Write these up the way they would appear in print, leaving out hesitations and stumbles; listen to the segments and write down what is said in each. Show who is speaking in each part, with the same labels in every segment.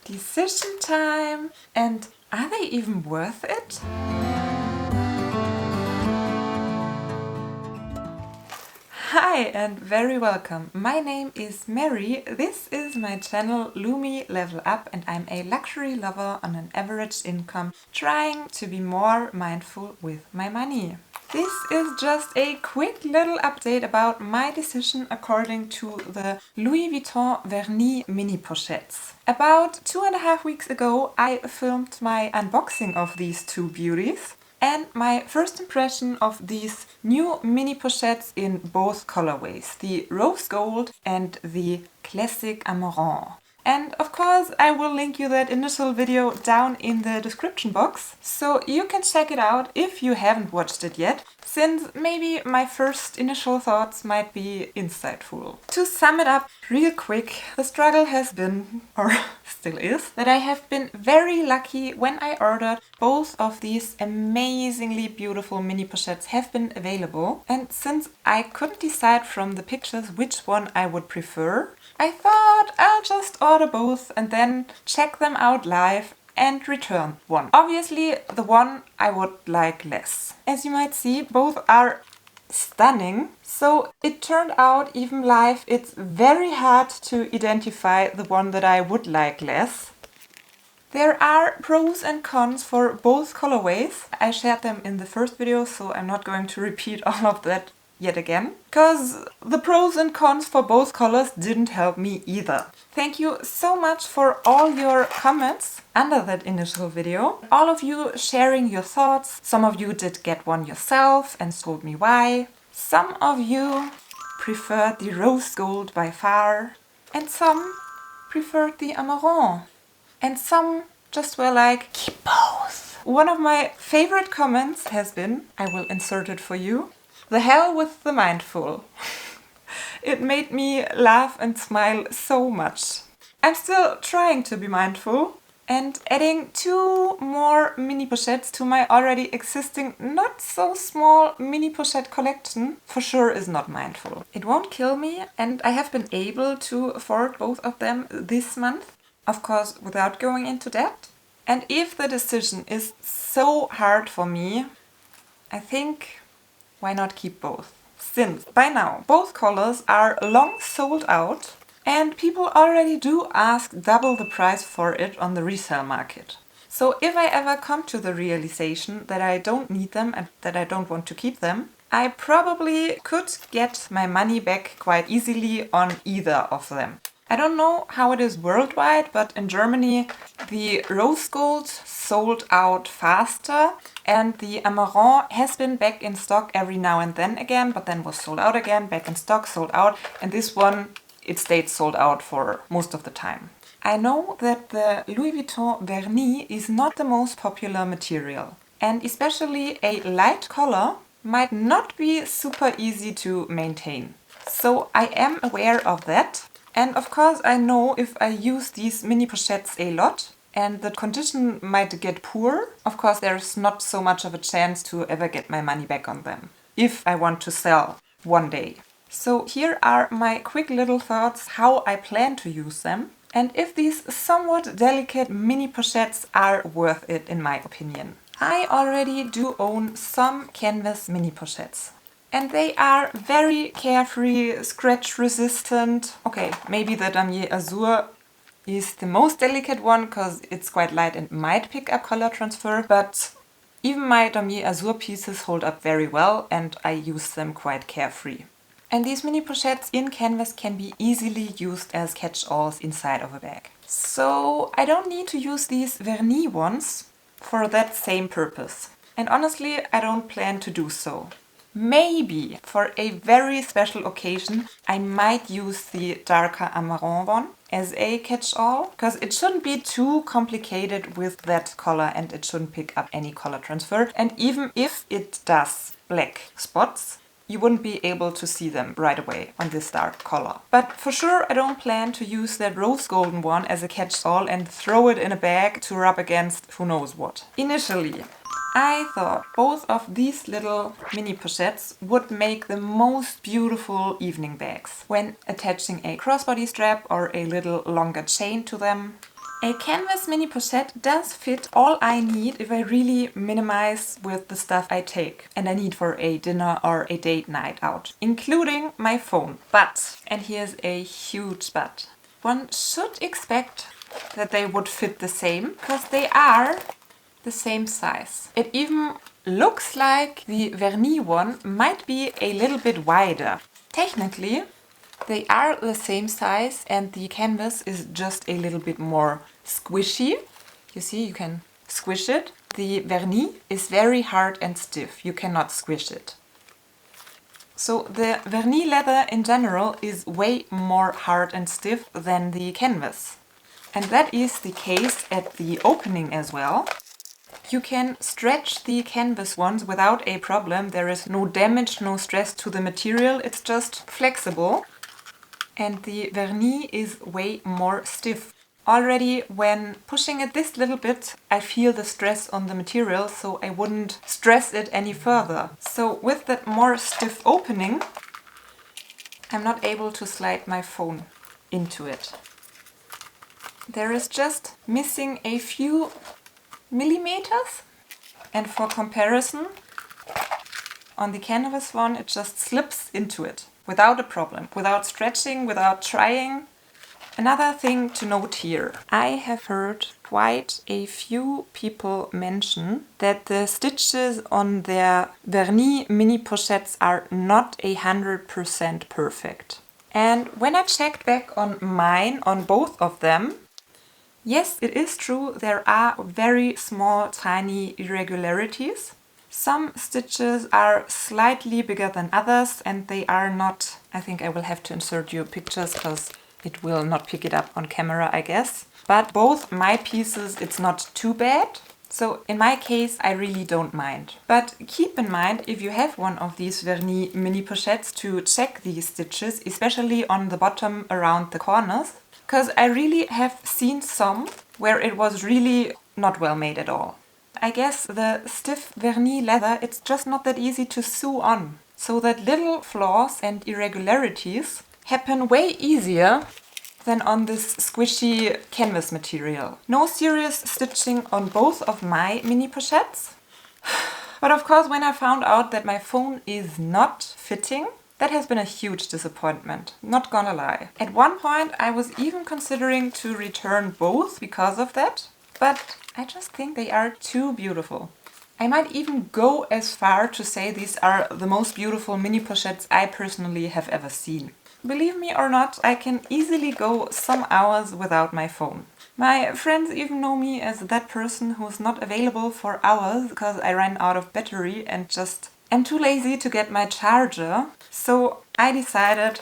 Speaker 1: Decision time! And are they even worth it? Hi and very welcome. My name is Mary. This is my channel Lumi Level Up and I'm a luxury lover on an average income trying to be more mindful with my money. This is just a quick little update about my decision according to the Louis Vuitton Vernis Mini Pochettes. About 2.5 weeks ago I filmed my unboxing of these two beauties. And my first impression of these new mini pochettes in both colorways, the rose gold and the classic Amarante. And of course I will link you that initial video down in the description box, so you can check it out if you haven't watched it yet, since maybe my first initial thoughts might be insightful. To sum it up real quick, the struggle has been, or still is, that I have been very lucky when I ordered both of these amazingly beautiful mini pochettes have been available. And since I couldn't decide from the pictures which one I would prefer, I thought I'll just order both and then check them out live and return one. Obviously the one I would like less. As you might see, both are stunning. So it turned out even live it's very hard to identify the one that I would like less. There are pros and cons for both colorways. I shared them in the first video, so I'm not going to repeat all of that yet again, because the pros and cons for both colors didn't help me either. Thank you so much for all your comments under that initial video. All of you sharing your thoughts. Some of you did get one yourself and told me why. Some of you preferred the rose gold by far, and some preferred the Amarante. And some just were like, keep both. One of my favorite comments has been, I will insert it for you, the hell with the mindful. It made me laugh and smile so much. I'm still trying to be mindful, and adding 2 more mini pochettes to my already existing not so small mini pochette collection for sure is not mindful. It won't kill me, and I have been able to afford both of them this month, of course without going into debt. And if the decision is so hard for me, I think why not keep both? Since by now both colors are long sold out and people already do ask double the price for it on the resale market. So if I ever come to the realization that I don't need them and that I don't want to keep them, I probably could get my money back quite easily on either of them. I don't know how it is worldwide, but in Germany the rose gold sold out faster and the Amarante has been back in stock every now and then again, but then was sold out again, back in stock, sold out, and this one, it stayed sold out for most of the time. I know that the Louis Vuitton Vernis is not the most popular material, and especially a light color might not be super easy to maintain. So I am aware of that. And of course I know if I use these mini pochettes a lot and the condition might get poor, of course there's not so much of a chance to ever get my money back on them, if I want to sell one day. So here are my quick little thoughts how I plan to use them and if these somewhat delicate mini pochettes are worth it in my opinion. I already do own some canvas mini pochettes. And they are very carefree, scratch resistant. Okay, maybe the Damier Azur is the most delicate one because it's quite light and might pick up color transfer, but even my Damier Azur pieces hold up very well and I use them quite carefree. And these mini pochettes in canvas can be easily used as catch-alls inside of a bag. So I don't need to use these Vernis ones for that same purpose. And honestly, I don't plan to do so. Maybe for a very special occasion I might use the darker Amarante one as a catch-all, because it shouldn't be too complicated with that color and it shouldn't pick up any color transfer. And even if it does black spots, you wouldn't be able to see them right away on this dark color. But for sure I don't plan to use that rose golden one as a catch-all and throw it in a bag to rub against who knows what. Initially I thought both of these little mini pochettes would make the most beautiful evening bags when attaching a crossbody strap or a little longer chain to them. A canvas mini pochette does fit all I need if I really minimize with the stuff I take and I need for a dinner or a date night out, including my phone. But, and here's a huge but, one should expect that they would fit the same because they are the same size. It even looks like the Vernis one might be a little bit wider. Technically, they are the same size and the canvas is just a little bit more squishy. You see, you can squish it. The Vernis is very hard and stiff. You cannot squish it. So the Vernis leather in general is way more hard and stiff than the canvas. And that is the case at the opening as well. You can stretch the canvas ones without a problem. There is no damage, no stress to the material. It's just flexible. And the Vernis is way more stiff. Already when pushing it this little bit, I feel the stress on the material, so I wouldn't stress it any further. So with that more stiff opening, I'm not able to slide my phone into it. There is just missing a few millimeters. And for comparison, on the canvas one, it just slips into it without a problem, without stretching, without trying. Another thing to note here, I have heard quite a few people mention that the stitches on their Vernis Mini Pochettes are not 100% perfect. And when I checked back on mine, on both of them, yes, it is true, there are very small, tiny irregularities. Some stitches are slightly bigger than others and they are not, I think I will have to insert you pictures because it will not pick it up on camera, I guess. But both my pieces, it's not too bad. So in my case, I really don't mind. But keep in mind, if you have one of these Vernis Mini Pochettes, to check these stitches, especially on the bottom around the corners. Because I really have seen some where it was really not well made at all. I guess the stiff Vernis leather, it's just not that easy to sew on. So that little flaws and irregularities happen way easier than on this squishy canvas material. No serious stitching on both of my mini pochettes. But of course, when I found out that my phone is not fitting, that has been a huge disappointment, not gonna lie. At one point I was even considering to return both because of that, but I just think they are too beautiful. I might even go as far to say these are the most beautiful mini pochettes I personally have ever seen. Believe me or not, I can easily go some hours without my phone. My friends even know me as that person who's not available for hours because I ran out of battery and just am too lazy to get my charger. So I decided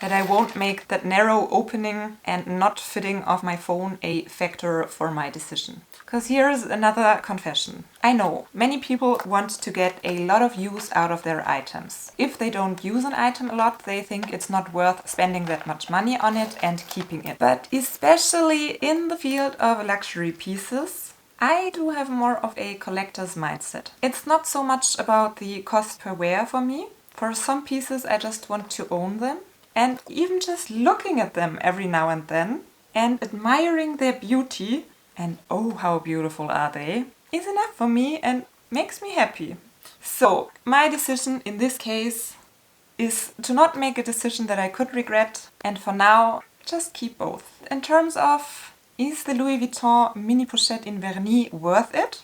Speaker 1: that I won't make that narrow opening and not fitting of my phone a factor for my decision. Because here's another confession. I know many people want to get a lot of use out of their items. If they don't use an item a lot, they think it's not worth spending that much money on it and keeping it. But especially in the field of luxury pieces, I do have more of a collector's mindset. It's not so much about the cost per wear for me. For some pieces I just want to own them. And even just looking at them every now and then and admiring their beauty, and oh how beautiful are they, is enough for me and makes me happy. So my decision in this case is to not make a decision that I could regret, and for now just keep both. In terms of, is the Louis Vuitton Mini Pochette in Vernis worth it?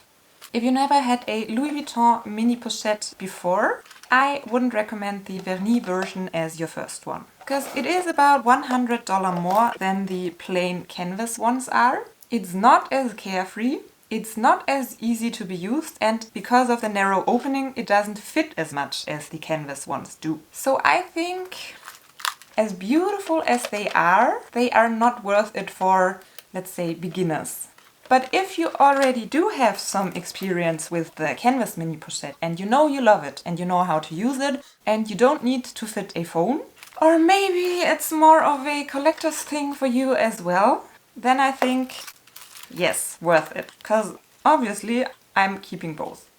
Speaker 1: If you never had a Louis Vuitton Mini Pochette before, I wouldn't recommend the Vernis version as your first one. Because it is about $100 more than the plain canvas ones are. It's not as carefree, it's not as easy to be used, and because of the narrow opening, it doesn't fit as much as the canvas ones do. So I think, as beautiful as they are not worth it for, let's say, beginners. But if you already do have some experience with the canvas mini pochette and you know you love it and you know how to use it and you don't need to fit a phone, or maybe it's more of a collector's thing for you as well, then I think, yes, worth it. Because obviously I'm keeping both.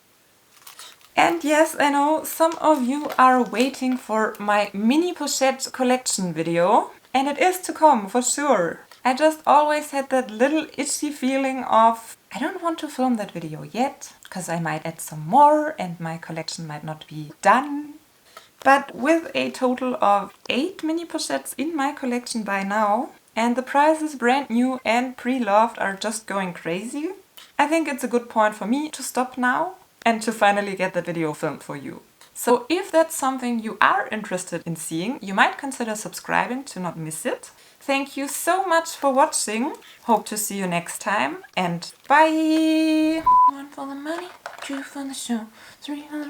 Speaker 1: And yes, I know some of you are waiting for my mini pochette collection video, and it is to come for sure. I just always had that little itchy feeling of I don't want to film that video yet, because I might add some more and my collection might not be done. But with a total of 8 mini pochettes in my collection by now, and the prices brand new and pre-loved are just going crazy, I think it's a good point for me to stop now and to finally get that video filmed for you. So if that's something you are interested in seeing, you might consider subscribing to not miss it. Thank you so much for watching. Hope to see you next time and bye! 1 for the money, 2 for the show, 3 for the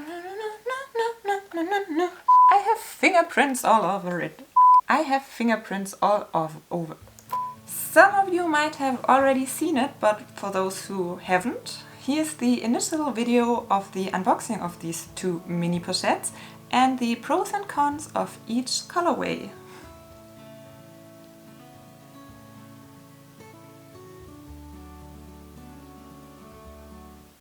Speaker 1: I have fingerprints all over it. I have fingerprints all over. Some of you might have already seen it, but for those who haven't, here's the initial video of the unboxing of these 2 mini pochettes and the pros and cons of each colorway.